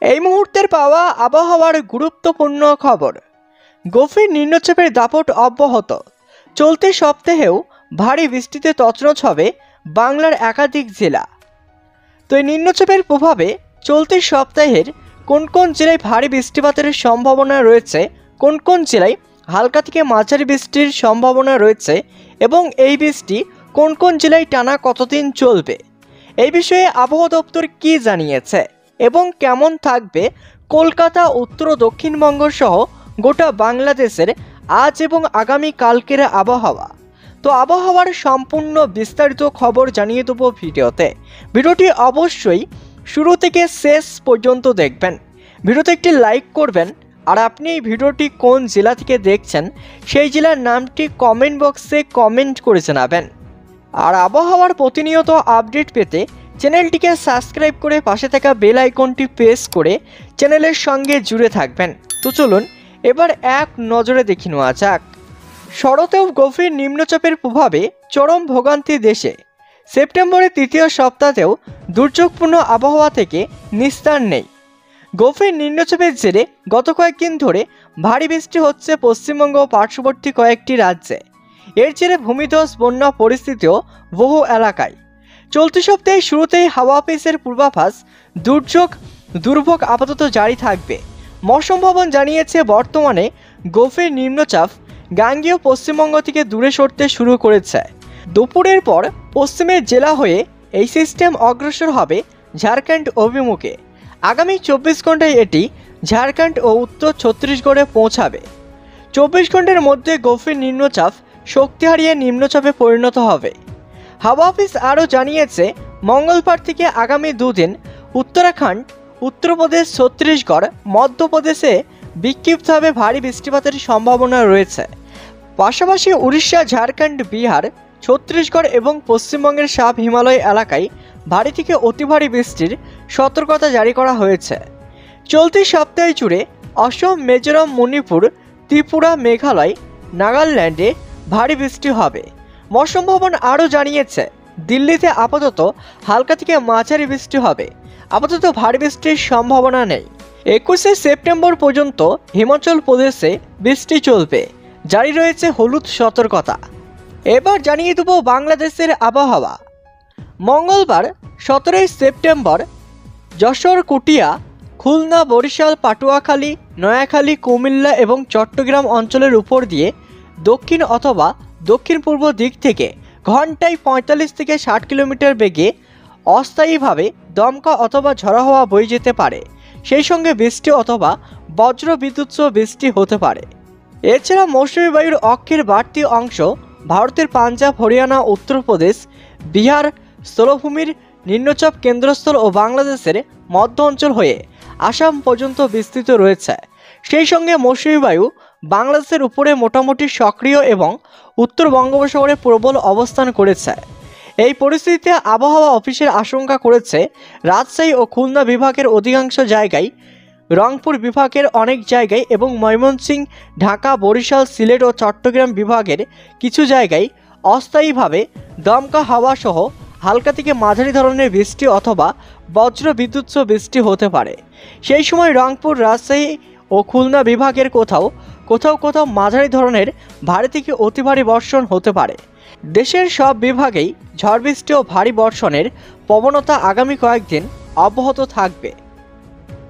এই মুহূর্তের পাওয়া আবহাওয়ার গুরুত্বপূর্ণ খবর। গভীর নিম্নচাপের দাপট অব্যাহত। চলতি সপ্তাহেও ভারী বৃষ্টিতে তছনছ হবে বাংলার একাধিক জেলা। তো এই নিম্নচাপের প্রভাবে চলতি সপ্তাহের কোন কোন জেলায় ভারী বৃষ্টিপাতের সম্ভাবনা রয়েছে, কোন কোন জেলায় হালকা থেকে মাঝারি বৃষ্টির সম্ভাবনা রয়েছে এবং এই বৃষ্টি কোন কোন জেলায় টানা কতদিন চলবে, এই বিষয়ে আবহাওয়া দপ্তর কী জানিয়েছে এবং কেমন থাকবে কলকাতা, উত্তর ও দক্ষিণবঙ্গ সহ গোটা বাংলাদেশের আজ এবং আগামী কালকের আবহাওয়া। তো আবহাওয়ার সম্পূর্ণ বিস্তারিত খবর জানিয়ে দেবো ভিডিওতে। ভিডিওটি অবশ্যই শুরু থেকে শেষ পর্যন্ত দেখবেন। ভিডিওতে একটি লাইক করবেন, আর আপনি এই ভিডিওটি কোন জেলা থেকে দেখছেন সেই জেলার নামটি কমেন্ট বক্সে কমেন্ট করে জানাবেন। আর আবহাওয়ার প্রতিনিয়ত আপডেট পেতে চ্যানেলটিকে সাবস্ক্রাইব করে পাশে থাকা বেল আইকনটি প্রেস করে চ্যানেলের সঙ্গে জুড়ে থাকবেন। তো চলুন এবার এক নজরে দেখে নেওয়া যাক। শরতেও গভীর নিম্নচাপের প্রভাবে চরম ভোগান্তি দেশে। সেপ্টেম্বরের তৃতীয় সপ্তাহেও দুর্যোগপূর্ণ আবহাওয়া থেকে নিস্তার নেই। গভীর নিম্নচাপের জেরে গত কয়েকদিন ধরে ভারী বৃষ্টি হচ্ছে পশ্চিমবঙ্গ ও পার্শ্ববর্তী কয়েকটি রাজ্যে। এর জেরে ভূমিধস, বন্যা পরিস্থিতিও বহু এলাকায়। চলতি সপ্তাহে শুরুতেই হাওয়া অফিসের পূর্বাভাস দুর্ভোগ আপাতত জারি থাকবে। মৌসুম ভবন জানিয়েছে বর্তমানে গভীর নিম্নচাপ গাঙ্গেয় পশ্চিমবঙ্গ থেকে দূরে সরতে শুরু করেছে। দুপুরের পর পশ্চিমের জেলা হয়ে এই সিস্টেম অগ্রসর হবে ঝাড়খণ্ড অভিমুখে। আগামী 24 ঘন্টায় এটি ঝাড়খণ্ড ও উত্তর ছত্তিশগড়ে পৌঁছাবে। 24 ঘন্টার মধ্যে গভীর নিম্নচাপ শক্তি হারিয়ে নিম্নচাপে পরিণত হবে। হাওয়া অফিস আরও জানিয়েছে মঙ্গলবার থেকে আগামী দুদিন উত্তরাখণ্ড, উত্তরপ্রদেশ, ছত্তিশগড়, মধ্যপ্রদেশে বিক্ষিপ্তভাবে ভারী বৃষ্টিপাতের সম্ভাবনা রয়েছে। পাশাপাশি উড়িষ্যা, ঝাড়খণ্ড, বিহার, ছত্তিশগড় এবং পশ্চিমবঙ্গের সাব হিমালয় এলাকায় ভারী থেকে অতি ভারী বৃষ্টির সতর্কতা জারি করা হয়েছে। চলতি সপ্তাহে জুড়ে অসম, মিজোরাম, মণিপুর, ত্রিপুরা, মেঘালয়, নাগাল্যান্ডে ভারী বৃষ্টি হবে। মৌসুম ভবন আরও জানিয়েছে দিল্লিতে আপাতত হালকা থেকে মাঝারি বৃষ্টি হবে। আপাতত ভারী বৃষ্টির সম্ভাবনা নেই। 21শে সেপ্টেম্বর পর্যন্ত হিমাচল প্রদেশে বৃষ্টি চলবে। জারি রয়েছে হলুদ সতর্কতা। এবার জানিয়ে দেব বাংলাদেশের আবহাওয়া। মঙ্গলবার 17 সেপ্টেম্বর যশোর, কুটিয়া, খুলনা, বরিশাল, পাটুয়াখালী, নয়াখালী, কুমিল্লা এবং চট্টগ্রাম অঞ্চলের উপর দিয়ে দক্ষিণ অথবা দক্ষিণ পূর্ব দিক থেকে ঘন্টায় 45 থেকে 60 কিলোমিটার বেগে অস্থায়ীভাবে দমকা অথবা ঝড়ো হাওয়া বয়ে যেতে পারে। সেই সঙ্গে বৃষ্টি অথবা বজ্র বিদ্যুৎ সহ বৃষ্টি হতে পারে। এছাড়া মৌসুমী বায়ুর অক্ষের বাড়তি অংশ ভারতের পাঞ্জাব, হরিয়ানা, উত্তরপ্রদেশ, বিহার স্থলভূমির নিম্নচাপ কেন্দ্রস্থল ও বাংলাদেশের মধ্য অঞ্চল হয়ে আসাম পর্যন্ত বিস্তৃত রয়েছে। সেই সঙ্গে মৌসুমী বায়ু বাংলাদেশের উপরে মোটামুটি সক্রিয় এবং উত্তর বঙ্গোপসাগরে প্রবল অবস্থান করেছে। এই পরিস্থিতিতে আবহাওয়া অফিসের আশঙ্কা করেছে রাজশাহী ও খুলনা বিভাগের অধিকাংশ জায়গায়, রংপুর বিভাগের অনেক জায়গায় এবং ময়মনসিংহ, ঢাকা, বরিশাল, সিলেট ও চট্টগ্রাম বিভাগের কিছু জায়গায় অস্থায়ীভাবে দমকা হাওয়া সহ হালকা থেকে মাঝারি ধরনের বৃষ্টি অথবা বজ্র বিদ্যুৎ সহ বৃষ্টি হতে পারে। সেই সময় রংপুর, রাজশাহী ও খুলনা বিভাগের কোথাও কোথাও মাঝারি ধরনের ভারী থেকে অতি ভারী বর্ষণ হতে পারে। দেশের সব বিভাগেই ঝড় বৃষ্টি ও ভারী বর্ষণের প্রবণতা আগামী কয়েকদিন অব্যাহত থাকবে।